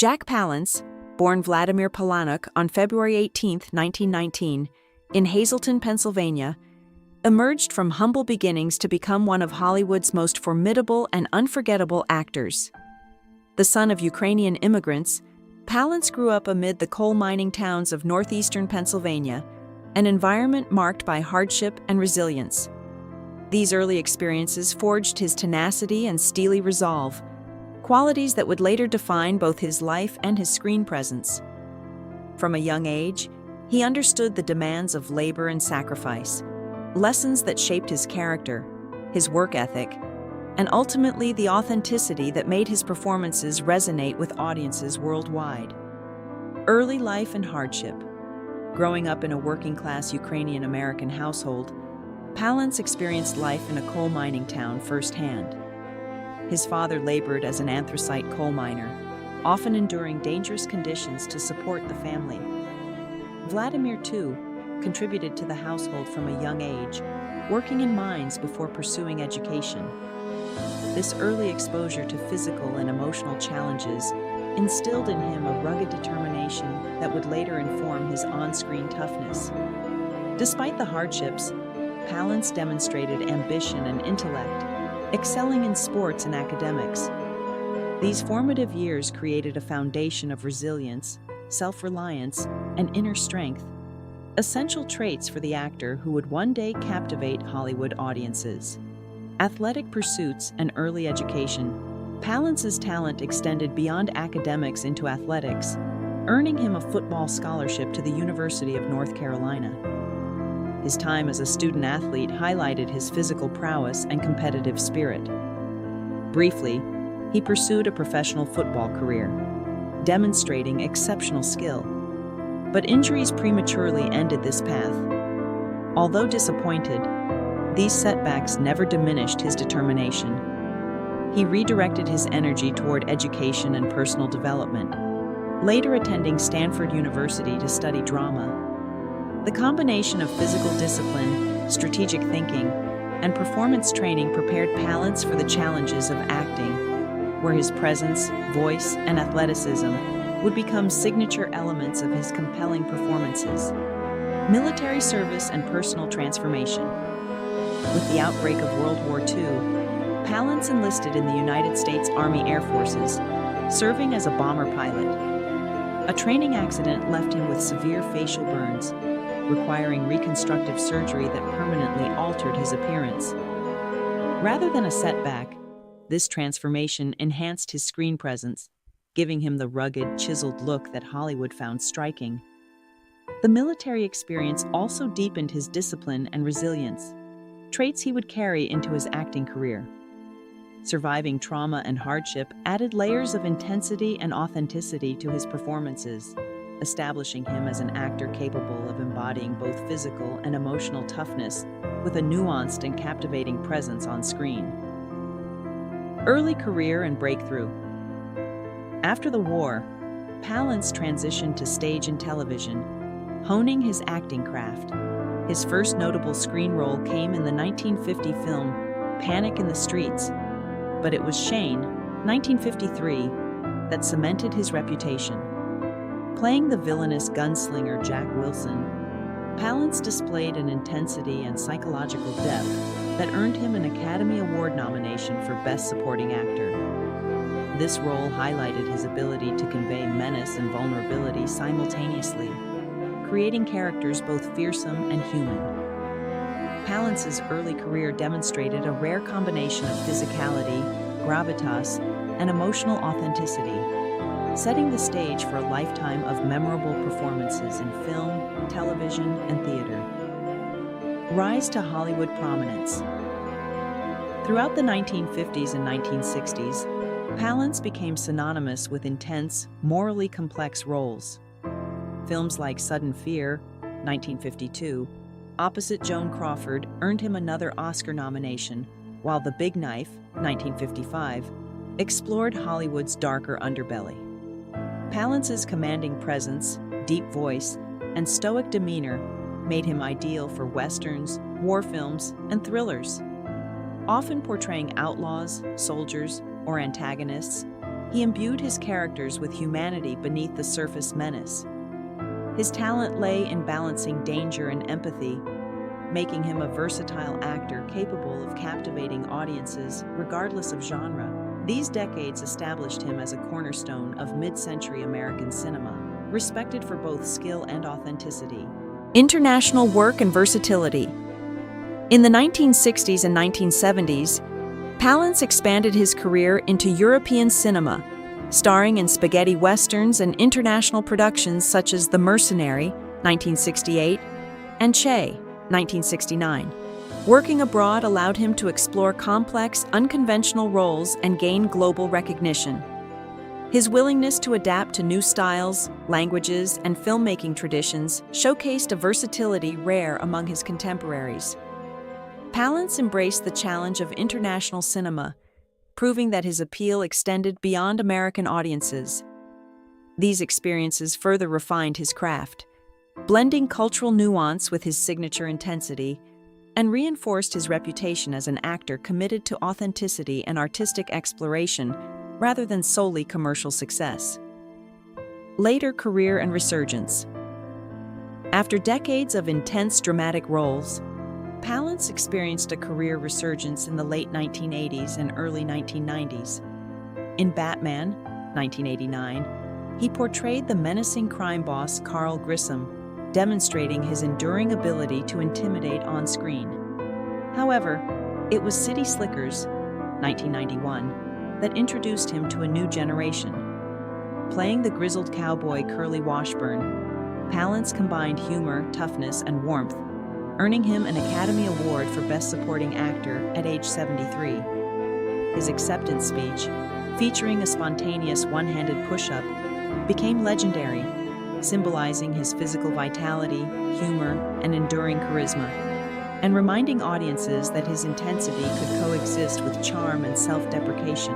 Jack Palance, born Vladimir Palanuk on February 18, 1919, in Hazleton, Pennsylvania, emerged from humble beginnings to become one of Hollywood's most formidable and unforgettable actors. The son of Ukrainian immigrants, Palance grew up amid the coal mining towns of northeastern Pennsylvania, an environment marked by hardship and resilience. These early experiences forged his tenacity and steely resolve, qualities that would later define both his life and his screen presence. From a young age, he understood the demands of labor and sacrifice, lessons that shaped his character, his work ethic, and ultimately the authenticity that made his performances resonate with audiences worldwide. Early life and hardship. Growing up in a working-class Ukrainian-American household, Palance experienced life in a coal mining town firsthand. His father labored as an anthracite coal miner, often enduring dangerous conditions to support the family. Vladimir, too, contributed to the household from a young age, working in mines before pursuing education. This early exposure to physical and emotional challenges instilled in him a rugged determination that would later inform his on-screen toughness. Despite the hardships, Palance demonstrated ambition and intellect, excelling in sports and academics. These formative years created a foundation of resilience, self-reliance, and inner strength, essential traits for the actor who would one day captivate Hollywood audiences. Athletic pursuits and early education. Palance's talent extended beyond academics into athletics, earning him a football scholarship to the University of North Carolina. His time as a student athlete highlighted his physical prowess and competitive spirit. Briefly, he pursued a professional football career, demonstrating exceptional skill. But injuries prematurely ended this path. Although disappointed, these setbacks never diminished his determination. He redirected his energy toward education and personal development, later attending Stanford University to study drama. The combination of physical discipline, strategic thinking, and performance training prepared Palance for the challenges of acting, where his presence, voice, and athleticism would become signature elements of his compelling performances. Military service and personal transformation. With the outbreak of World War II, Palance enlisted in the United States Army Air Forces, serving as a bomber pilot. A training accident left him with severe facial burns, requiring reconstructive surgery that permanently altered his appearance. Rather than a setback, this transformation enhanced his screen presence, giving him the rugged, chiseled look that Hollywood found striking. The military experience also deepened his discipline and resilience, traits he would carry into his acting career. Surviving trauma and hardship added layers of intensity and authenticity to his performances, establishing him as an actor capable of embodying both physical and emotional toughness with a nuanced and captivating presence on screen. Early career and breakthrough. After the war, Palance transitioned to stage and television, honing his acting craft. His first notable screen role came in the 1950 film Panic in the Streets, but it was Shane, 1953, that cemented his reputation. Playing the villainous gunslinger Jack Wilson, Palance displayed an intensity and psychological depth that earned him an Academy Award nomination for Best Supporting Actor. This role highlighted his ability to convey menace and vulnerability simultaneously, creating characters both fearsome and human. Palance's early career demonstrated a rare combination of physicality, gravitas, and emotional authenticity, setting the stage for a lifetime of memorable performances in film, television, and theater. Rise to Hollywood prominence. Throughout the 1950s and 1960s, Palance became synonymous with intense, morally complex roles. Films like Sudden Fear, 1952, opposite Joan Crawford, earned him another Oscar nomination, while The Big Knife, 1955, explored Hollywood's darker underbelly. Palance's commanding presence, deep voice, and stoic demeanor made him ideal for westerns, war films, and thrillers. Often portraying outlaws, soldiers, or antagonists, he imbued his characters with humanity beneath the surface menace. His talent lay in balancing danger and empathy, making him a versatile actor capable of captivating audiences regardless of genre. These decades established him as a cornerstone of mid-century American cinema, respected for both skill and authenticity. International work and versatility. In the 1960s and 1970s, Palance expanded his career into European cinema, starring in spaghetti westerns and international productions such as The Mercenary, 1968, and Che, 1969. Working abroad allowed him to explore complex, unconventional roles and gain global recognition. His willingness to adapt to new styles, languages, and filmmaking traditions showcased a versatility rare among his contemporaries. Palance embraced the challenge of international cinema, proving that his appeal extended beyond American audiences. These experiences further refined his craft, blending cultural nuance with his signature intensity, and reinforced his reputation as an actor committed to authenticity and artistic exploration rather than solely commercial success. Later career and resurgence. After decades of intense dramatic roles, Palance experienced a career resurgence in the late 1980s and early 1990s. In Batman, 1989, he portrayed the menacing crime boss Carl Grissom, demonstrating his enduring ability to intimidate on screen. However, it was City Slickers, 1991, that introduced him to a new generation. Playing the grizzled cowboy Curly Washburn, Palance combined humor, toughness, and warmth, earning him an Academy Award for Best Supporting Actor at age 73. His acceptance speech, featuring a spontaneous one-handed push-up, became legendary, symbolizing his physical vitality, humor, and enduring charisma, and reminding audiences that his intensity could coexist with charm and self-deprecation.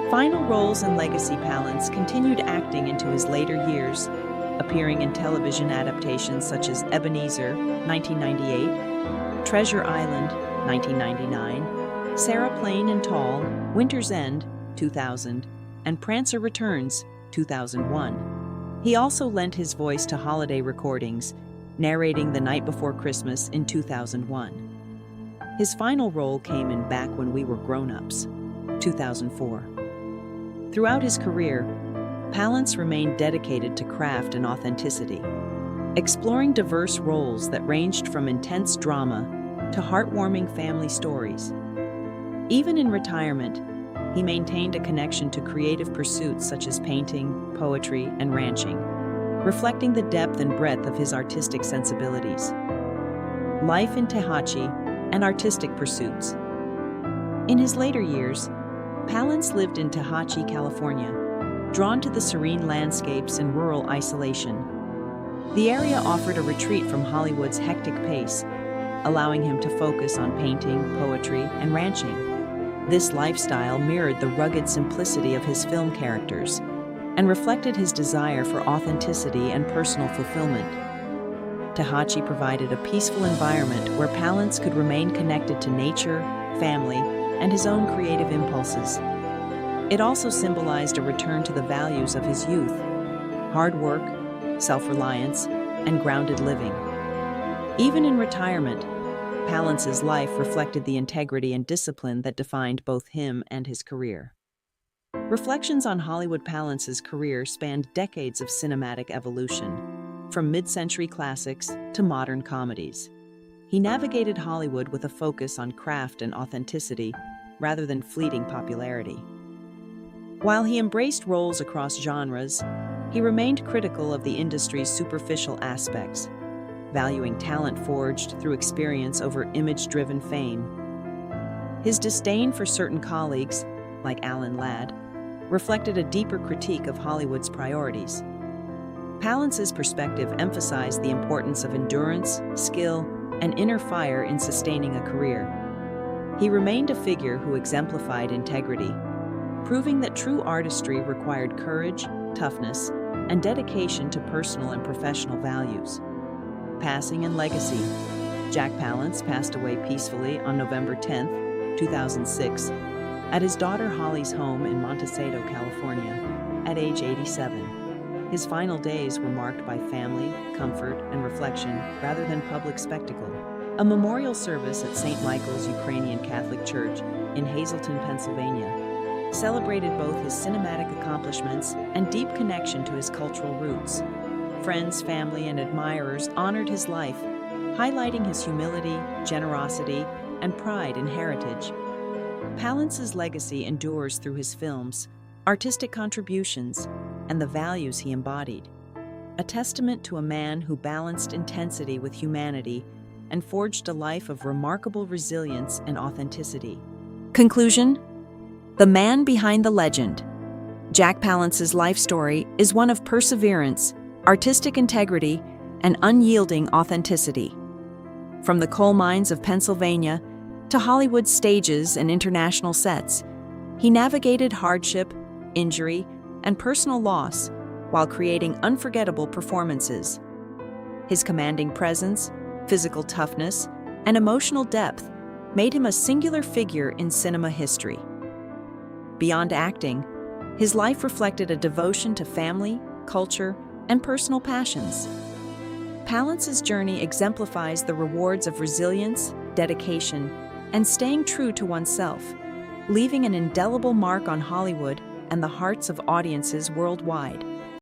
Final roles and legacy. Palance continued acting into his later years, appearing in television adaptations such as Ebenezer, 1998, Treasure Island, 1999, Sarah Plain and Tall, Winter's End, 2000, and Prancer Returns, 2001. He also lent his voice to holiday recordings, narrating The Night Before Christmas in 2001. His final role came in Back When We Were Grown-Ups, 2004. Throughout his career, Palance remained dedicated to craft and authenticity, exploring diverse roles that ranged from intense drama to heartwarming family stories. Even in retirement, he maintained a connection to creative pursuits such as painting, poetry, and ranching, reflecting the depth and breadth of his artistic sensibilities. Life in Tehachi and artistic pursuits. In his later years, Palance lived in Tehachi, California, drawn to the serene landscapes and rural isolation. The area offered a retreat from Hollywood's hectic pace, allowing him to focus on painting, poetry, and ranching. This lifestyle mirrored the rugged simplicity of his film characters and reflected his desire for authenticity and personal fulfillment. Tehachi provided a peaceful environment where Palance could remain connected to nature, family, and his own creative impulses. It also symbolized a return to the values of his youth: hard work, self-reliance, and grounded living. Even in retirement, Palance's life reflected the integrity and discipline that defined both him and his career. Reflections on Hollywood. Palance's career spanned decades of cinematic evolution, from mid-century classics to modern comedies. He navigated Hollywood with a focus on craft and authenticity rather than fleeting popularity. While he embraced roles across genres, he remained critical of the industry's superficial aspects, valuing talent forged through experience over image-driven fame. His disdain for certain colleagues, like Alan Ladd, reflected a deeper critique of Hollywood's priorities. Palance's perspective emphasized the importance of endurance, skill, and inner fire in sustaining a career. He remained a figure who exemplified integrity, proving that true artistry required courage, toughness, and dedication to personal and professional values. Passing and legacy. Jack Palance passed away peacefully on November 10, 2006, At his daughter Holly's home in Montecito, California, at age 87, his final days were marked by family, comfort, and reflection rather than public spectacle. A memorial service at St. Michael's Ukrainian Catholic Church in Hazleton, Pennsylvania, celebrated both his cinematic accomplishments and deep connection to his cultural roots. Friends, family, and admirers honored his life, highlighting his humility, generosity, and pride in heritage. Palance's legacy endures through his films, artistic contributions, and the values he embodied, a testament to a man who balanced intensity with humanity and forged a life of remarkable resilience and authenticity. Conclusion: the man behind the legend. Jack Palance's life story is one of perseverance, artistic integrity, and unyielding authenticity. From the coal mines of Pennsylvania to Hollywood stages and international sets, he navigated hardship, injury, and personal loss while creating unforgettable performances. His commanding presence, physical toughness, and emotional depth made him a singular figure in cinema history. Beyond acting, his life reflected a devotion to family, culture, and personal passions. Palance's journey exemplifies the rewards of resilience, dedication, and staying true to oneself, leaving an indelible mark on Hollywood and the hearts of audiences worldwide.